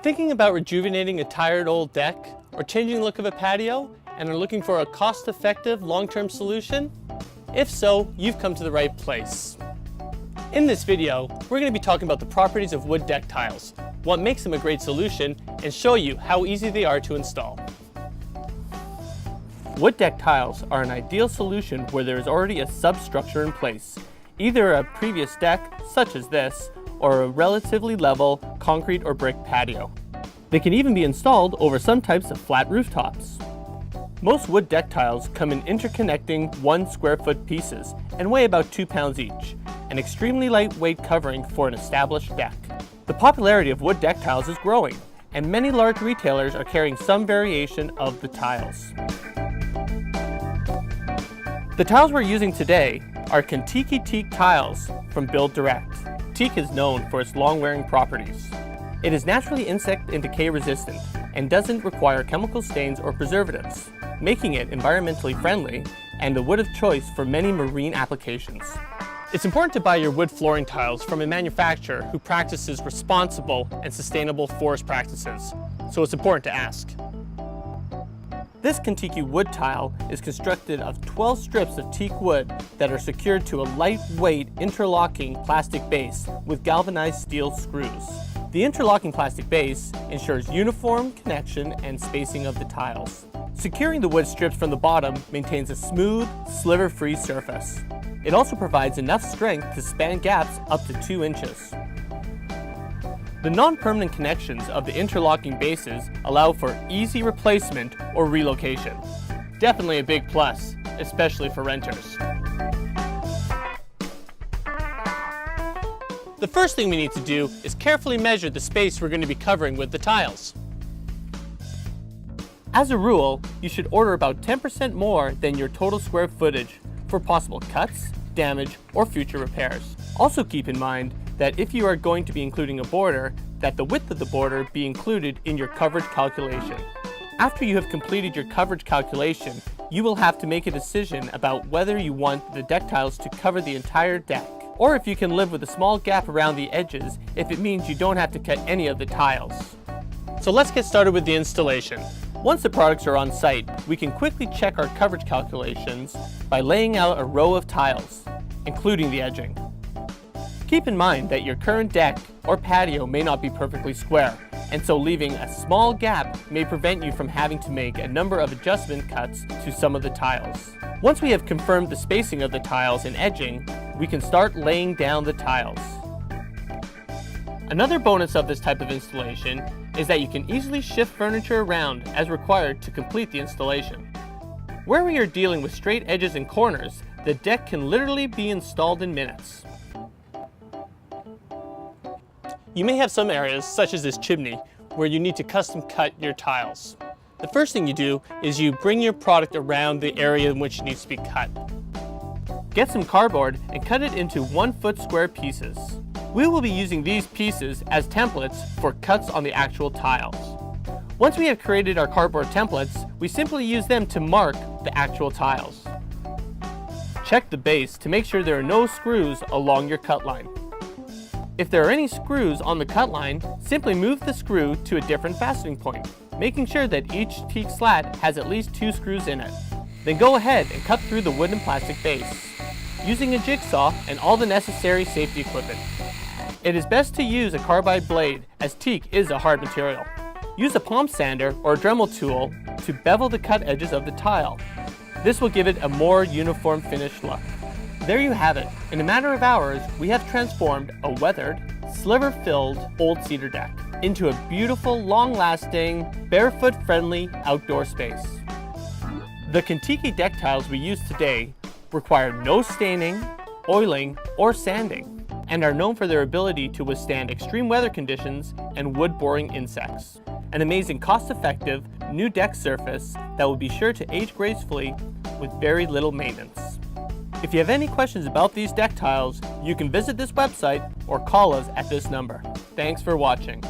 Thinking about rejuvenating a tired old deck or changing the look of a patio and are looking for a cost-effective long-term solution? If so, you've come to the right place. In this video, we're going to be talking about the properties of wood deck tiles, what makes them a great solution, and show you how easy they are to install. Wood deck tiles are an ideal solution where there is already a substructure in place, either a previous deck, such as this, or a relatively level concrete or brick patio. They can even be installed over some types of flat rooftops. Most wood deck tiles come in interconnecting 1 square foot pieces and weigh about 2 pounds each, an extremely lightweight covering for an established deck. The popularity of wood deck tiles is growing, and many large retailers are carrying some variation of the tiles. The tiles we're using today are Kentucky teak tiles from Build Direct. Teak is known for its long-wearing properties. It is naturally insect and decay resistant and doesn't require chemical stains or preservatives, making it environmentally friendly and the wood of choice for many marine applications. It's important to buy your wood flooring tiles from a manufacturer who practices responsible and sustainable forest practices, so it's important to ask. This Kentucky wood tile is constructed of 12 strips of teak wood that are secured to a lightweight interlocking plastic base with galvanized steel screws. The interlocking plastic base ensures uniform connection and spacing of the tiles. Securing the wood strips from the bottom maintains a smooth, sliver-free surface. It also provides enough strength to span gaps up to 2 inches. The non-permanent connections of the interlocking bases allow for easy replacement or relocation. Definitely a big plus, especially for renters. The first thing we need to do is carefully measure the space we're going to be covering with the tiles. As a rule, you should order about 10% more than your total square footage for possible cuts, damage, or future repairs. Also keep in mind that if you are going to be including a border, that the width of the border be included in your coverage calculation. After you have completed your coverage calculation, you will have to make a decision about whether you want the deck tiles to cover the entire deck, or if you can live with a small gap around the edges if it means you don't have to cut any of the tiles. So let's get started with the installation. Once the products are on site, we can quickly check our coverage calculations by laying out a row of tiles, including the edging. Keep in mind that your current deck or patio may not be perfectly square, and so leaving a small gap may prevent you from having to make a number of adjustment cuts to some of the tiles. Once we have confirmed the spacing of the tiles and edging, we can start laying down the tiles. Another bonus of this type of installation is that you can easily shift furniture around as required to complete the installation. Where we are dealing with straight edges and corners, the deck can literally be installed in minutes. You may have some areas, such as this chimney, where you need to custom cut your tiles. The first thing you do is you bring your product around the area in which it needs to be cut. Get some cardboard and cut it into 1-foot square pieces. We will be using these pieces as templates for cuts on the actual tiles. Once we have created our cardboard templates, we simply use them to mark the actual tiles. Check the base to make sure there are no screws along your cut line. If there are any screws on the cut line, simply move the screw to a different fastening point, making sure that each teak slat has at least 2 screws in it. Then go ahead and cut through the wooden plastic base, using a jigsaw and all the necessary safety equipment. It is best to use a carbide blade, as teak is a hard material. Use a palm sander or a Dremel tool to bevel the cut edges of the tile. This will give it a more uniform finished look. There you have it. In a matter of hours, we have transformed a weathered, sliver-filled old cedar deck into a beautiful, long-lasting, barefoot-friendly outdoor space. The Kentucky deck tiles we use today require no staining, oiling, or sanding, and are known for their ability to withstand extreme weather conditions and wood-boring insects. An amazing cost-effective, new deck surface that will be sure to age gracefully with very little maintenance. If you have any questions about these deck tiles, you can visit this website or call us at this number. Thanks for watching.